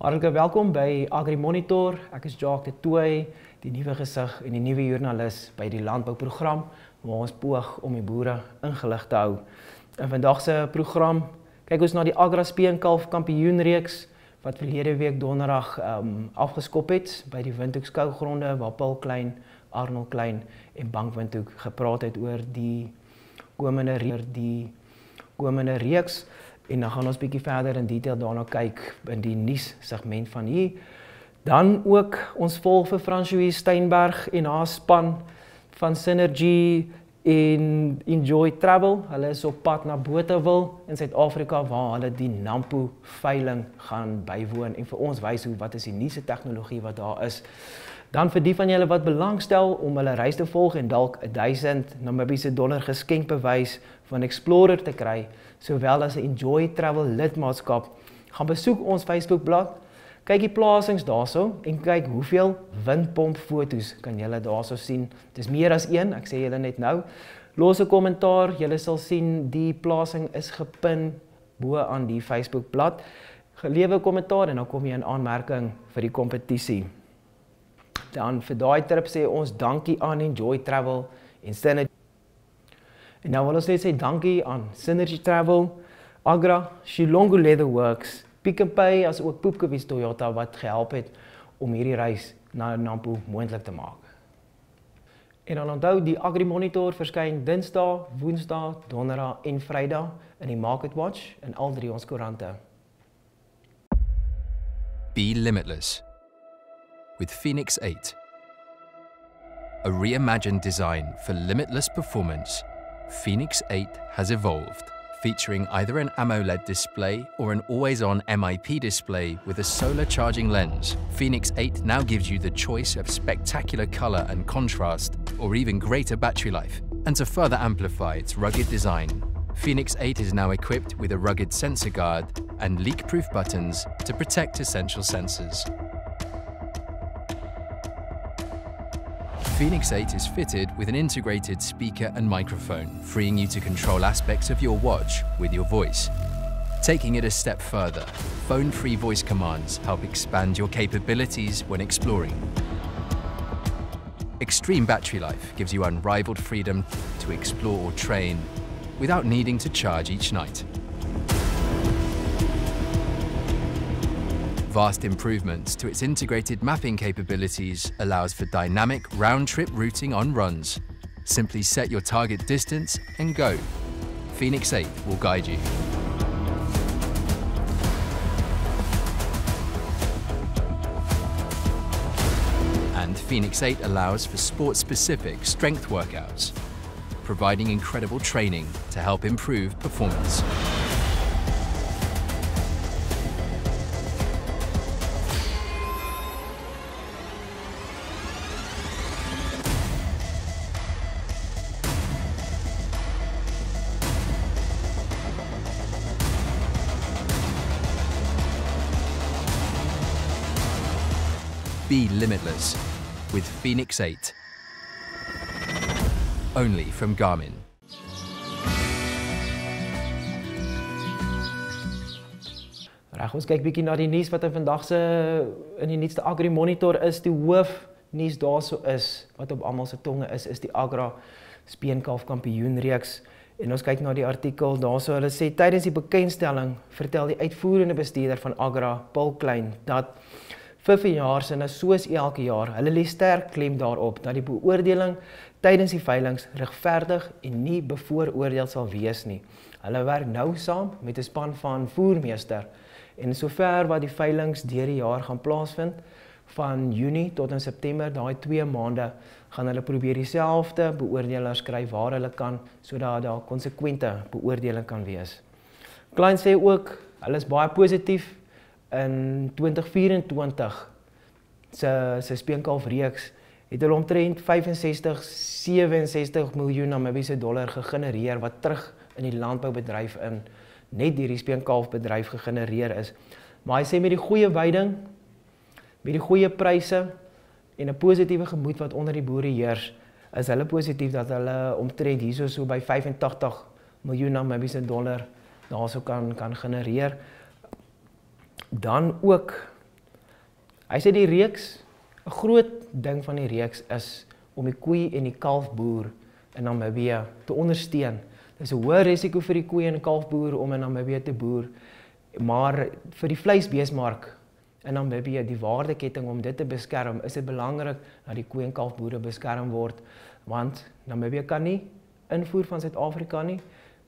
Hartlik welkom by AgriMonitor. Ek is Jacques de Tooy, die nuwe gesig en die nuwe joernalis by die landbouprogram waar ons poog om die boere ingelig te hou. In vandag se program kyk ons na die Agra Speenkalf Kampioenreeks wat verlede week donderdag afgeskop het by die Windhoek skougronde waar Paul Klein, Arnold Klein en Bank Windhoek gepraat het oor die komende reeks. En dan gaan ons bietjie verder in detail daarna kyk in die nuus segment van hier. Dan ook ons volg vir François Steinberg en haar span van Synergy en Enjoy Travel. Hulle is op pad na Botawil in Suid-Afrika waar hulle die Nampo veiling gaan bywoon en vir ons wys wat is die nuutste tegnologie wat daar is. Dan vir die van julle wat belangstel om hulle reis te volg en dalk $1000 Namibiese geskenkbewys van Explorer te kry, sowel as 'n Enjoy Travel lidmaatskap, gaan besoek ons Facebookblad, kyk die plasings daarso en kyk hoeveel windpompfoto's kan julle daarso sien. Dis meer as een, ek sê julle net nou. Los 'n kommentaar, julle sal sien die plasing is gepin bo aan die Facebookblad. Gelewe kommentaar en dan kom jy in aanmerking vir die kompetisie. Dan vir daai trip sê ons dankie aan Enjoy Travel en Synergy. En nou wil ons net sê dankie aan Synergy Travel, Agra, Shilongo Leather Works, Pick n Pay as ook Poepkewis Toyota wat gehelp het om hierdie reis na Nampo moontlik te maak. En dan onthou die AgriMonitor verskyn Dinsdae, Woensdae, Donderdag en Vrydag in die Market Watch en al drie ons koerante. Be limitless with Phoenix 8. A reimagined design for limitless performance, Phoenix 8 has evolved, featuring either an AMOLED display or an always-on MIP display with a solar charging lens. Phoenix 8 now gives you the choice of spectacular color and contrast, or even greater battery life. And to further amplify its rugged design, Phoenix 8 is now equipped with a rugged sensor guard and leak-proof buttons to protect essential sensors. Phoenix 8 is fitted with an integrated speaker and microphone, freeing you to control aspects of your watch with your voice. Taking it a step further, phone-free voice commands help expand your capabilities when exploring. Extreme battery life gives you unrivaled freedom to explore or train without needing to charge each night. Vast improvements to its integrated mapping capabilities allows for dynamic round-trip routing on runs. Simply set your target distance and go. Phoenix 8 will guide you. And Phoenix 8 allows for sport-specific strength workouts, providing incredible training to help improve performance. Be limitless with Phoenix 8. Only from Garmin. Reg, ons kyk bietjie na die nuus wat in die nuutste AgriMonitor is. Die hoofnuus daarso is wat op almal se tonge is die Agra Speenkalf Kampioenreeks. En ons kyk na die artikel daarso. Hulle sê tydens die bekendstelling vertel die uitvoerende bestuurder van Agra, Paul Klein, dat vir verjaarsdae soos elke jaar, hulle lê sterk klem daarop dat die beoordeling tydens die veilings regverdig en nie bevooroordeel sal wees nie. Hulle werk nou saam met 'n span van voermeester en sover wat die veilings deur die jaar gaan plaasvind, van Junie tot in September, daai 2 maande, gaan hulle probeer dieselfde beoordelers kry waar hulle kan, sodat daar konsekwente beoordeling kan wees. Klein sê ook, hulle is baie positief. In 2024 se speenkalfreeks het hulle omtrent 65-67 miljoen Namibiese dollar gegenereer wat terug in die landboubedryf net deur die speenkalfbedryf gegenereer is. Maar hy sê met die goeie veiding, met die goeie pryse en 'n positiewe gemoed wat onder die boere heers, is hulle positief dat hulle omtrent hierso so by 85 miljoen Namibiese dollar daarso kan genereer. Dan ook Hy sê die reeks, 'n groot ding van die reeks is om die koei en die kalfboer in Namibië te ondersteun. Dis 'n hoë risiko vir die koei en kalfboer om in Namibië te boer, maar vir die vleisbeesmark in Namibië, die waardeketting om dit te beskerm, is dit belangrik dat die koei en kalfboere beskerm word, want Namibië kan nie invoer van Suid-Afrika nie,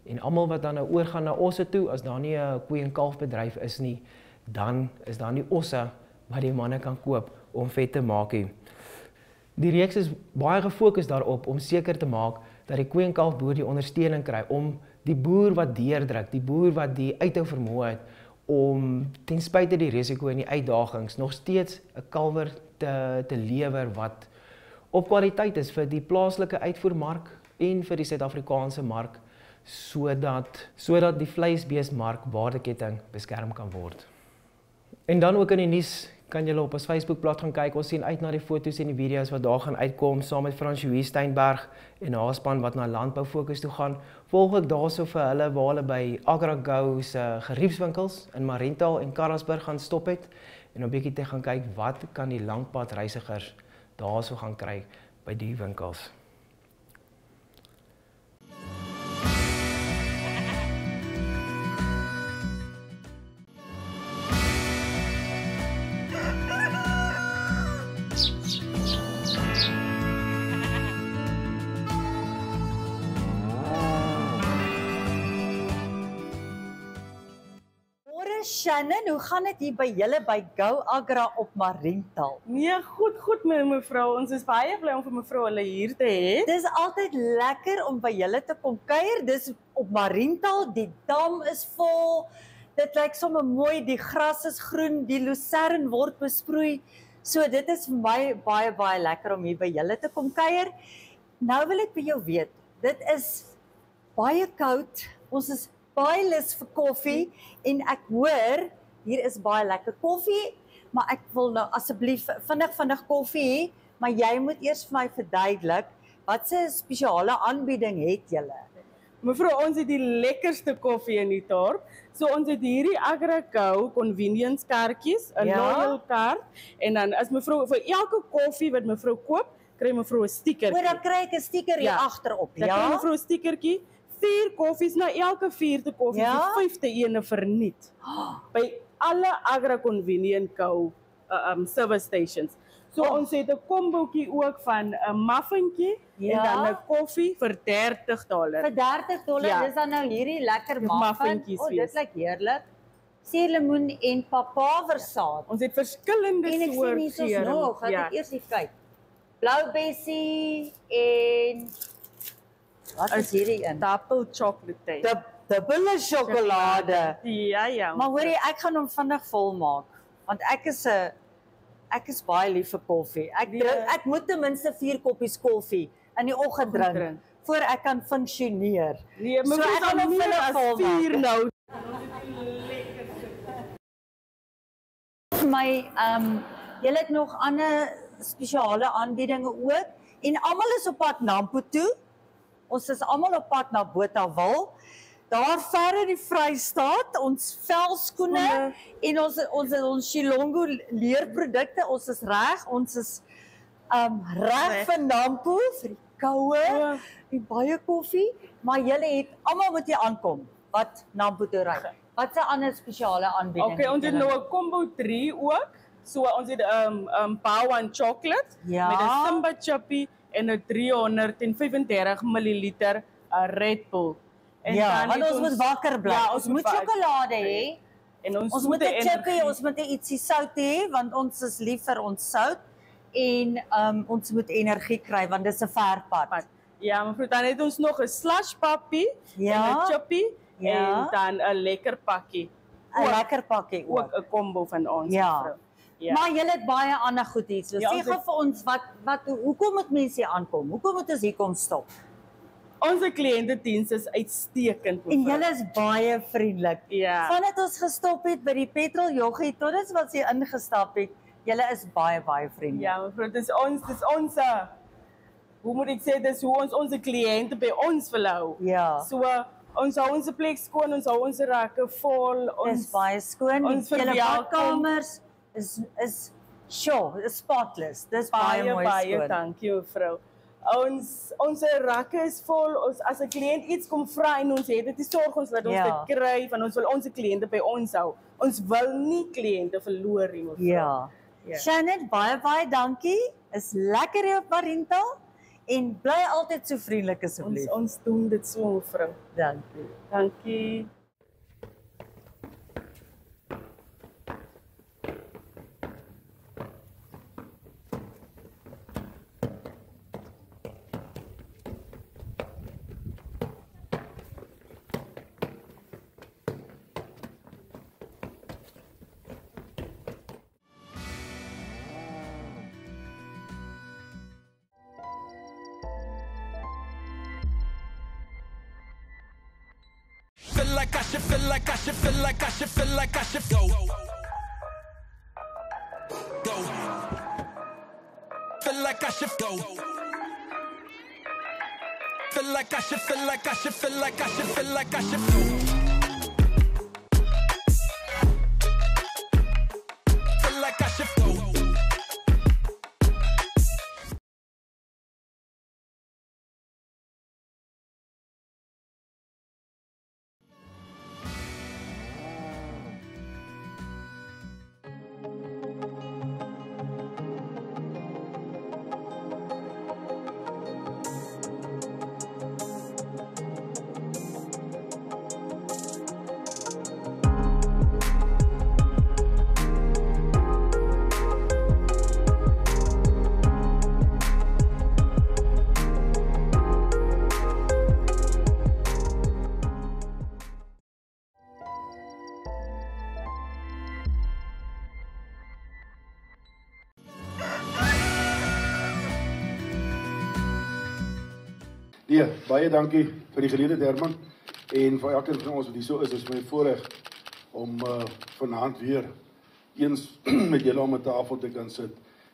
en almal wat dan nou oorgaan na osse toe, as daar nie 'n koei en kalfbedryf is nie, dan is daar nie osse wat die manne kan koop om vet te maak nie. Die reeks is baie gefokus daarop om seker te maak dat die koei en kalfboer die ondersteuning kry om die boer wat deurdruk, die boer wat die uithou vermoë het om ten spyte die risiko en die uitdagings nog steeds 'n kalwer te lewer wat op kwaliteit is vir die plaaslike uitvoermark en vir die Suid-Afrikaanse mark, sodat die vleisbeesmark waardeketting beskerm kan word. En dan ook in die nuus kan julle op ons Facebookblad gaan kyk. Ons sien uit na die foto's en die video's wat daar gaan uitkom saam met François Steinberg en haar span wat na landbou fokus toe gaan. Volg ek daarso vir hulle waar hulle by AgraGo se geriefswinkels in Mariental en Karasburg gaan stop het en 'n bietjie te gaan kyk wat kan die langpad reisigers daarso gaan kry by die winkels. Shannon, hoe gaan dit hier by julle by Go Agra op Mariental? Nee, goed mevrou. Ons is baie bly om vir mevrou hulle hier te hê. Dis altyd lekker om by julle te kom kuier. Dis op Mariental, die dam is vol. Dit lyk sommer mooi, die gras is groen, die lucerne word besproei. So dit is vir my baie lekker om hier by julle te kom kuier. Nou wil ek by jou weet, dit is baie koud. Ons is baie lus vir koffie en ek hoor hier is baie lekker koffie, maar ek wil nou asseblief vinnig koffie hê, maar jy moet eers vir my verduidelik wat se spesiale aanbieding het julle? Mevrou, ons het die lekkerste koffie in die dorp. So ons het hierdie AgraGo convenience kaartjies, 'n loyal kaart, en dan as mevrou vir elke koffie wat mevrou koop, kry mevrou 'n stikertjie. Dan kry ek 'n stiker hier agterop, Dan kry mevrou 'n stikertjie. 4 koffies, na elke 4de koffie, die 5de ene verniet. By alle Agra Convenient Co service stations. So ons het 'n kombootjie ook van 'n muffintjie en dan 'n koffie vir $30. Vir $30, dis dan nou hierdie lekker muffintjies. Dit lyk heerlik. Suurlemoen en papaversaad. Ons het verskillende soorte. En ek sien hier soos nog, gaan ek eers kyk. Blou bessie en wat is hierdie in? Double chocolate. Dubbele sjokolade. Ja. Maar hoorie, ek gaan hom vinnig vol maak, want ek is baie lief vir koffie. Ek moet ten minste 4 koppies koffie in die oggend drink voor ek kan funksioneer. Nee, so ek gaan hom vinnig vol maak. 4 nou. Vir my, julle het nog ander spesiale aanbiedinge ook en almal is op pad Nampo toe. Ons is almal op pad na Botawil. Daar ver in die Vrystaat, ons velskoene en ons Shilongo leerprodukte, ons is reg, ons is reg vir Nampo, vir die koue, en baie koffie, maar julle het, almal moet hier aankom, wat Nampo toe ry. Wat se ander spesiale aanbieding? Okay, ons het nou 'n combo 3 ook. So ons het Pawan chocolate met 'n Simba chippy en 'n 335 ml Red Bull. En want ons moet wakker bly. Ja, ons moet sjokolade hê. En ons moet 'n chippy, ons moet ietsie sout hê want ons is lief vir ons sout en ons moet energie kry want dis 'n ver pad. Ja, mevrou, dan het ons nog 'n slush pappie en 'n chippy en dan 'n lekker pakkie. 'n Lekker pakkie ook 'n combo van ons, mevrou. Ja. Maar julle het baie ander goed hier. So sê gou vir ons hoekom moet mense hier aankom? Hoekom moet ons hier kom stop? Ons kliëntediens is uitstekend. En julle is baie vriendelik. Ja. Vandat ons gestop het by die petrol joggie tot ons wat hier ingestap het, julle is baie vriendelik. Ja, mevrou, dis ons hoe moet ek sê, dis hoe ons kliënte by ons verhou. Ja. So ons hou ons plek skoon, ons hou ons rakke vol, ons is baie skoon. Ons julle badkamers is Sure, spotless. Dis baie mooi skoon. Dankie mevrou. Ons rakke is vol, as 'n kliënt iets kom vra en ons het dit, sorg ons dat ons dit kry, want ons wil ons kliënte by ons hou. Ons wil nie kliënte verloor nie, mevrou. Ja. Shannon, baie dankie. Is lekker hier op Mariental en bly altyd so vriendelik asseblief. Ons doen dit so, mevrou. Dankie. Dankie. Feel like I should go. Feel like I should go. Feel like I should go. Feel like I should go. Nee, baie dankie vir die geleentheid Herman en vir elkeen van ons wat hier so is my voorreg om vanaand weer eens met julle om 'n tafel te kan sit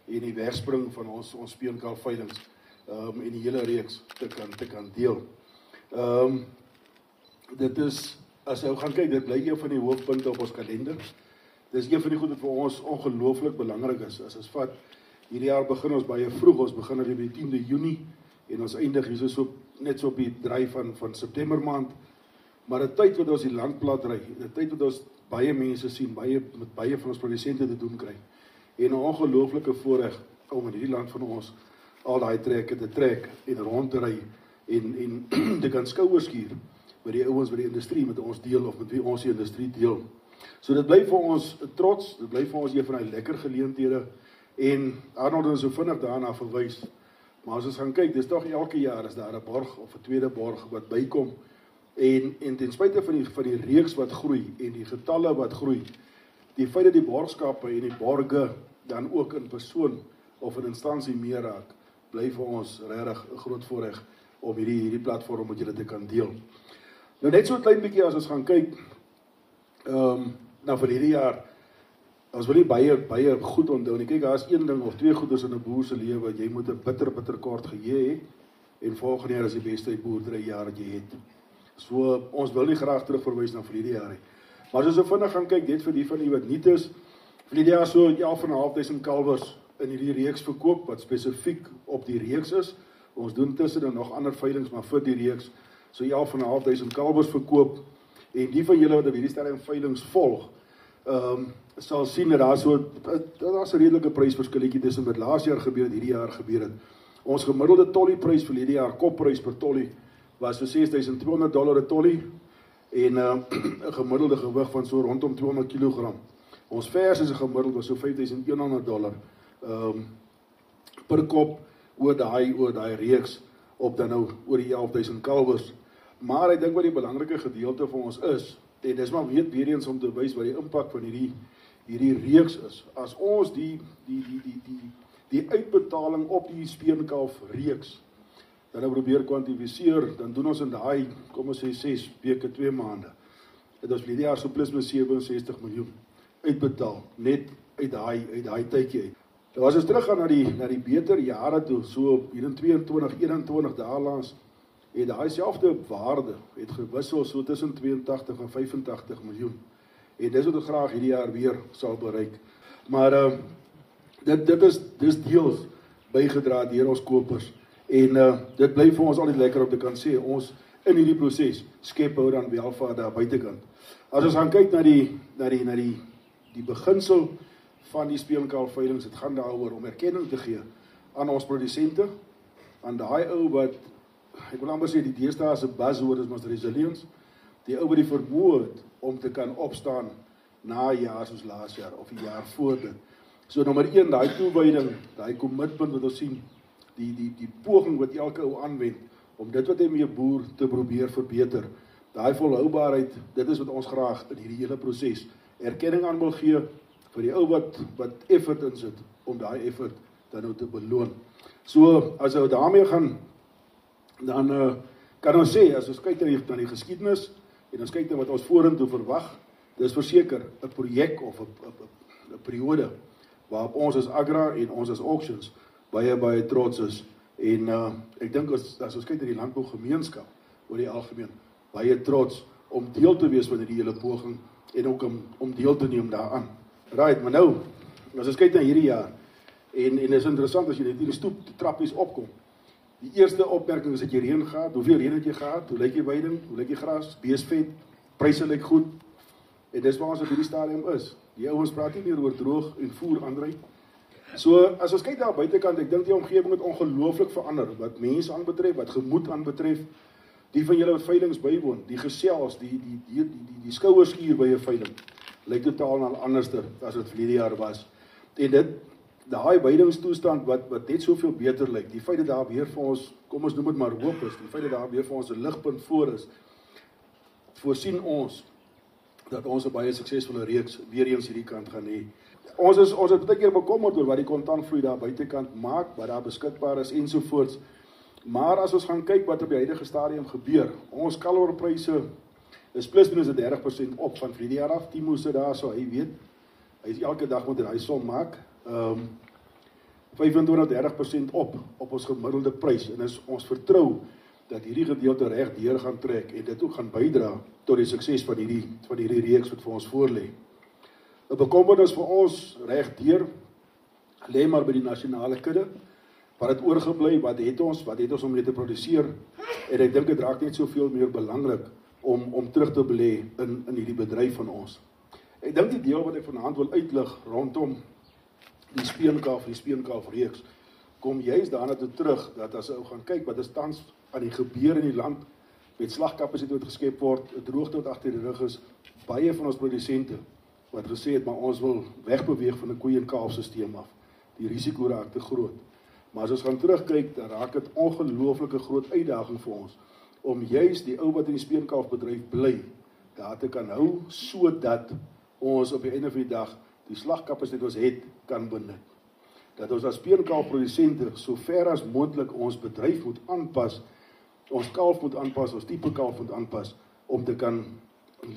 en die wegspring van ons speenkal veilings en die hele reeks te kan deel. Dit is, as jy gaan kyk, dit bly een van die hoofpunte op ons kalender. Dis een van die goed wat vir ons ongelooflik belangrik is. As ons vat, hierdie jaar begin ons baie vroeg, ons begin op die 10de Junie en ons eindig hier so net so op die draai van September maand. Maar 'n tyd wat ons die land plat ry, 'n tyd wat ons baie mense sien, met baie van ons produsente te doen kry. En 'n ongelooflike voorreg om in hierdie land van ons al daai trekke te trek en rond te ry en te kan skouers skuur by die ouens by die industrie met ons deel of met wie ons die industrie deel. So dit bly vir ons trots, dit bly vir ons een van die lekker geleenthede en Arnold het so vinnig daarna verwys. Maar as ons gaan kyk, dis tog elke jaar is daar 'n borg of 'n tweede borg wat bykom. En ten spyte van die reeks wat groei en die getalle wat groei, die feit dat die borgskappe en die borge dan ook in persoon of in instansie meer raak, bly vir ons regtig 'n groot voorreg om hierdie platform met julle te kan deel. Nou net so 'n klein bietjie as ons gaan kyk, nou vir hierdie jaar, ons wil nie baie goed onthou nie. Kyk, daar is een ding of twee goeders in 'n boer se lewe, jy moet 'n bitter kort geheue hê en volgende jaar is die beste boerderyjaar wat jy het. So ons wil nie graag terugverwys na verlede jaar nie. Maar as ons so vinnig gaan kyk, net vir die van u wat nuut is, verlede jaar so 11.500 kalwers in hierdie reeks verkoop wat spesifiek op die reeks is. Ons doen tussen en nog ander veilings, maar vir die reeks so 11.500 kalwers verkoop. En die van julle wat op hierdie stadium veilings volg, sal sien dat daar's 'n redelike prysverskilletjie tussen wat laas jaar gebeur het, hierdie jaar gebeur het. Ons gemiddelde tollieprys vir hierdie jaar, kopprys per tollie, was so $6,200 'n tollie en 'n gemiddelde gewig van so rondom 200 kg. Ons vers is 'n gemiddeld was so $5,100 per kop oor daai reeks op dan nou oor die 11.000 kalwers. Maar ek dink wat die belangrike gedeelte vir ons is, en dis maar weer eens om te wys wat die impak van hierdie reeks is. As ons die uitbetaling op die speenkalf reeks dan probeer kwantifiseer, dan doen ons in daai, kom ons sê 6 weke, 2 maande. Het ons verlede jaar so plus met 67 miljoen uitbetaal, net uit daai tydjie uit. Nou as ons teruggaan na die beter jare toe, so hier in 22, 21 daarlangs, het daai selfde waarde het gewissel so tussen 82 en 85 miljoen. En dis wat ons graag hierdie jaar weer sal bereik. Maar dis deels bygedra deur ons kopers. En dit bly vir ons altyd lekker om te kan sê, ons in hierdie proses skep hou dan welvaart daar buitekant. As ons gaan kyk na die beginsel van die speenkalfveilings, dit gaan daaroor om erkenning te gee aan ons produsente, aan daai ou wat, ek wil amper sê die deesdae se buzzword is ons resilience, die ou wat die vermoë het om te kan opstaan na 'n jaar soos laas jaar of die jaar voor dit. So nommer 1, daai toewyding, daai kommitment wat ons sien, die poging wat elke ou aanwend om dit wat hy mee boer te probeer verbeter. Daai volhoubaarheid, dit is wat ons graag in hierdie hele proses erkenning aan wil gee vir die ou wat effort insit om daai effort dan nou te beloon. So as ou daarmee gaan, dan kan ons sê, as ons kyk na die geskiedenis en ons kyk na wat ons vorentoe verwag, dis verseker 'n projek of 'n periode waarop ons as Agra en ons as Auctions baie trots is. En ek dink as ons kyk na die landbougemeenskap oor die algemeen, baie trots om deel te wees van hierdie hele poging en ook om deel te neem daaraan. Right, maar nou, as ons kyk na hierdie jaar, en is interessant as jy net hierdie stoep trappies opkom. Die eerste opmerking is dat jy reën gehad, hoeveel reën het jy gehad, hoe lyk jy weiding, hoe lyk jy gras, beesvet, pryse lyk goed, en dis waar ons op hierdie stadium is. Die ouens praat nie meer oor droog en voer aandry. So, as ons kyk daar buitekant, ek dink die omgewing het ongelooflik verander, wat mense aanbetref, wat gemoed aanbetref, die van julle wat veilings bywoon, die gesels, die skouerskuur by 'n veiling, lyk totaal al anderster as dit verlede jaar was. En daai veilingstoestand wat net soveel beter lyk, die feit dat daar weer vir ons, kom ons noem dit maar hoop is, die feit dat daar weer vir ons 'n ligpunt voor is, voorsien ons dat ons 'n baie suksesvolle reeks weer eens hierdie kant gaan hê. Ons het baie keer bekommerd oor wat die kontantvloei daar buitekant maak, wat daar beskikbaar is ensovoorts. Maar as ons gaan kyk wat op die huidige stadium gebeur, ons kalverpryse is plus minus 30% op van verlede jaar af. Timo sit daar so, hy weet, hy is elke dag moet hy som maak. 25-30% op ons gemiddelde prys, en ons vertrou dat hierdie gedeelte reg deur gaan trek en dit ook gaan bydra tot die sukses van hierdie reeks wat vir ons voorlê. 'n Bekommernis vir ons reg deur lê maar by die nasionale kudde. Wat het oorgebly, wat het ons om mee te produseer, en ek dink dit raak net soveel meer belangrik om terug te belê in hierdie bedryf van ons. Ek dink die deel wat ek vanaand wil uitlig rondom die speenkalf reeks, kom juist daarna toe terug, dat as ou gaan kyk wat is tans aan die gebeur in die land, met slagkapasiteit wat geskep word, 'n droogte wat agter die rug is, baie van ons produsente wat gesê het, maar ons wil wegbeweeg van 'n koei en kalf stelsel af. Die risiko raak te groot. Maar as ons gaan terugkyk, dan raak dit ongelooflike groot uitdaging vir ons, om juist die ou wat in die speenkalfbedryf bly, daar te kan hou, sodat ons op die einde van die dag, die slagkapasiteit ons het, kan benut. Dat ons as speenkalfprodusente, so ver as moontlik ons bedryf moet aanpas, ons kalf moet aanpas, ons tipe kalf moet aanpas, om te kan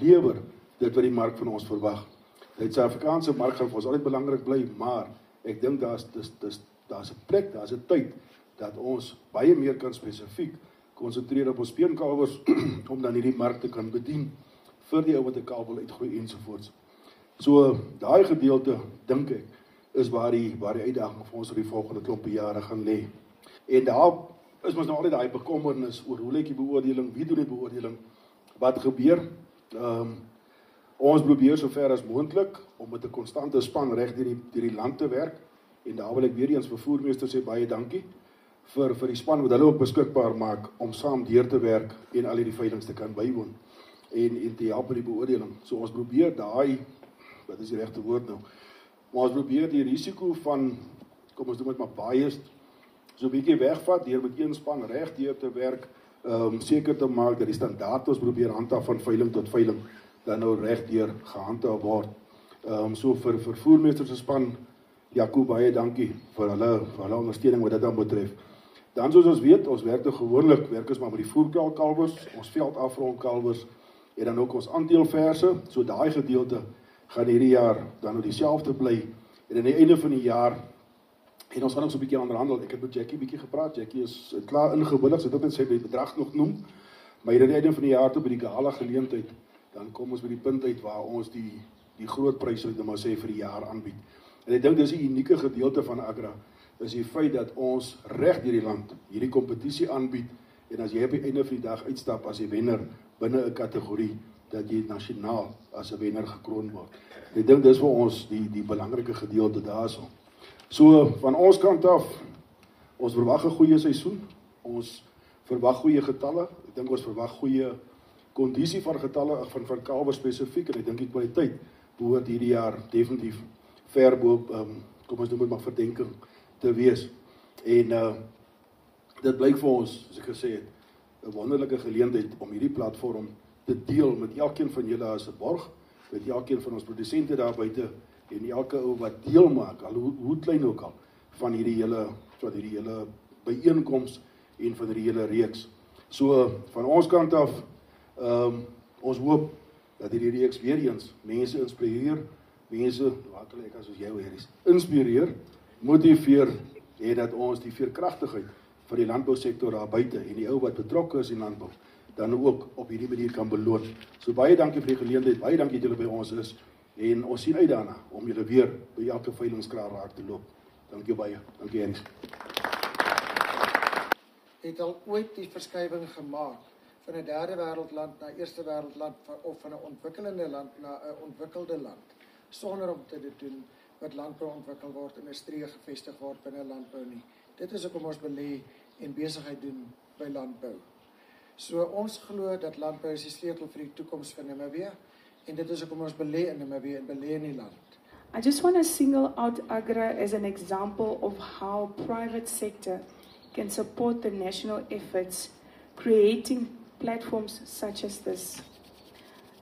lewer dit wat die mark van ons verwag. Die Suid-Afrikaanse mark gaan vir ons altyd belangrik bly, maar ek dink daar's 'n plek, daar's 'n tyd, dat ons baie meer kan spesifiek konsentreer op ons speenkalwers, om dan hierdie mark te kan bedien, vir die ou wat 'n kalf wil uitgroei ensovoorts. So, daai gedeelte, dink ek, is waar die uitdaging vir ons oor die volgende klompe jare gaan lê. En daar is ons nou altyd daai bekommernis oor hoe lyk die beoordeling, wie doen die beoordeling, wat gebeur. Ons probeer so ver as moontlik om met 'n konstante span reg deur die land te werk, en daar wil ek weer eens vir voermeester sê baie dankie vir die span wat hulle ook beskikbaar maak om saam deur te werk en al hierdie veilings te kan bywoon en te help met die beoordeling. So ons probeer wat is die regte woord nou? Maar ons probeer die risiko van, kom ons doen dit maar biased, so 'n bietjie wegvat deur met een span reg deur te werk, seker te maak dat die standaard ons probeer handhaaf van veiling tot veiling dan nou reg deur gehandhaaf word. So vir voermeester se span, Jaco, baie dankie vir hulle ondersteuning wat dit dan betref. Dan soos ons weet, ons werk gewoonlik ons maar met die voerkalwers, ons veldafrondkalwers en dan ook ons aandeelverse, so daai gedeelte gaan hierdie jaar dan nou dieselfde bly, en aan die einde van die jaar, en ons gaan ook so 'n bietjie onderhandel, ek het met Jackie bietjie gepraat, Jackie is klaar ingewillig, sy het net sy bedrag nog noem, maar hier aan die einde van die jaar toe by die gala geleentheid, dan kom ons by die punt uit waar ons die groot pryse, moet maar sê, vir die jaar aanbied. En ek dink dis 'n unieke gedeelte van Agra, is die feit dat ons reg deur die land hierdie kompetisie aanbied, en as jy op die einde van die dag uitstap as die wenner binne 'n kategorie, dat jy nasionaal as 'n wenner gekroon word. Ek dink dis vir ons die belangrike gedeelte daarso. So van ons kant af, ons verwag 'n goeie seisoen. Ons verwag goeie getalle. Ek dink ons verwag goeie kondisie van getalle van kalwe spesifiek, en ek dink die kwaliteit behoort hierdie jaar definitief ver bo, kom ons noem dit maar verdenking te wees. En dit blyk vir ons, soos ek gesê het, 'n wonderlike geleentheid om hierdie platform te deel met elkeen van julle as 'n borg, met elkeen van ons produsente daar buite en elke ou wat deel maak, al hoe klein ook al, van hierdie hele byeenkoms en van hierdie hele reeks. So van ons kant af, ons hoop dat hierdie reeks weer eens mense inspireer, mense, wat hulle ek as jy is, inspireer, motiveer, en dat ons die veerkragtigheid van die landbousektor daar buite en die ou wat betrokke is in landbou, dan ook op hierdie manier kan beloon. So baie dankie vir die geleentheid, baie dankie dat julle by ons is, en ons sien uit daarna om julle weer by elke veilingskraal raak te loop. Dankie baie, dankie Hennis. Het al ooit die verskywing gemaak van 'n derde wêreldland na eerste wêreldland, of van 'n ontwikkelende land na 'n ontwikkelde land, sonder om te doen wat landbou ontwikkel word en 'n streek gevestig word binne landbou nie. Dit is hoekom ons belê en besigheid doen by landbou. So ons glo dat landbou is die sleutel vir die toekoms van Namibië, en dit is hoekom ons belê in Namibië en belê in die land. I just want to single out Agra as an example of how private sector can support the national efforts, creating platforms such as this.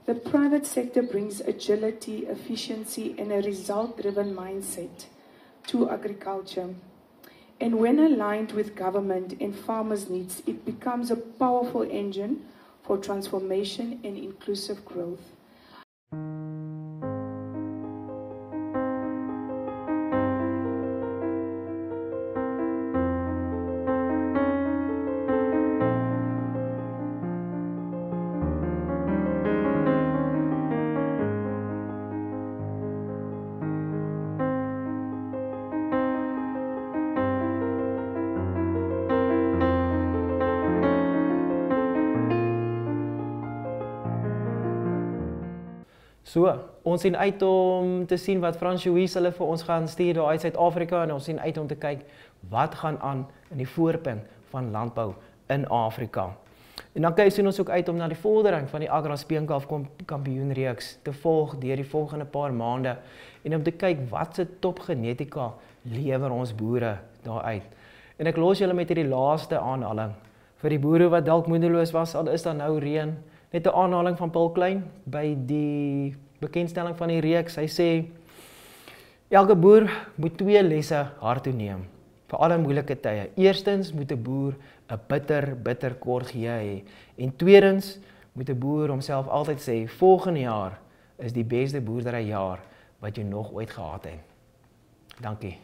The private sector brings agility, efficiency, and a result-driven mindset to agriculture. And when aligned with government and farmers' needs, it becomes a powerful engine for transformation and inclusive growth. So, ons sien uit om te sien wat François hulle vir ons gaan stuur daar uit Suid-Afrika, en ons sien uit om te kyk wat gaan aan in die voorpunt van landbou in Afrika. En dan sien ons ook uit om na die vordering van die Agra Speenkalf kampioenreeks te volg deur die volgende paar maande, en om te kyk wat se topgenetika lewer ons boere daaruit. En ek los julle met hierdie laaste aanhaling vir die boere wat dalk moedeloos was, al is daar nou reën. Net 'n aanhaling van Paul Klein by die bekendstelling van die reeks. Hy sê, elke boer moet 2 lesse hard toe neem vir alle moeilike tye. Eerstens moet 'n boer 'n bitter kort hê, en tweedens moet 'n boer homself altyd sê, volgende jaar is die beste boerderyjaar wat jy nog ooit gehad het. Dankie.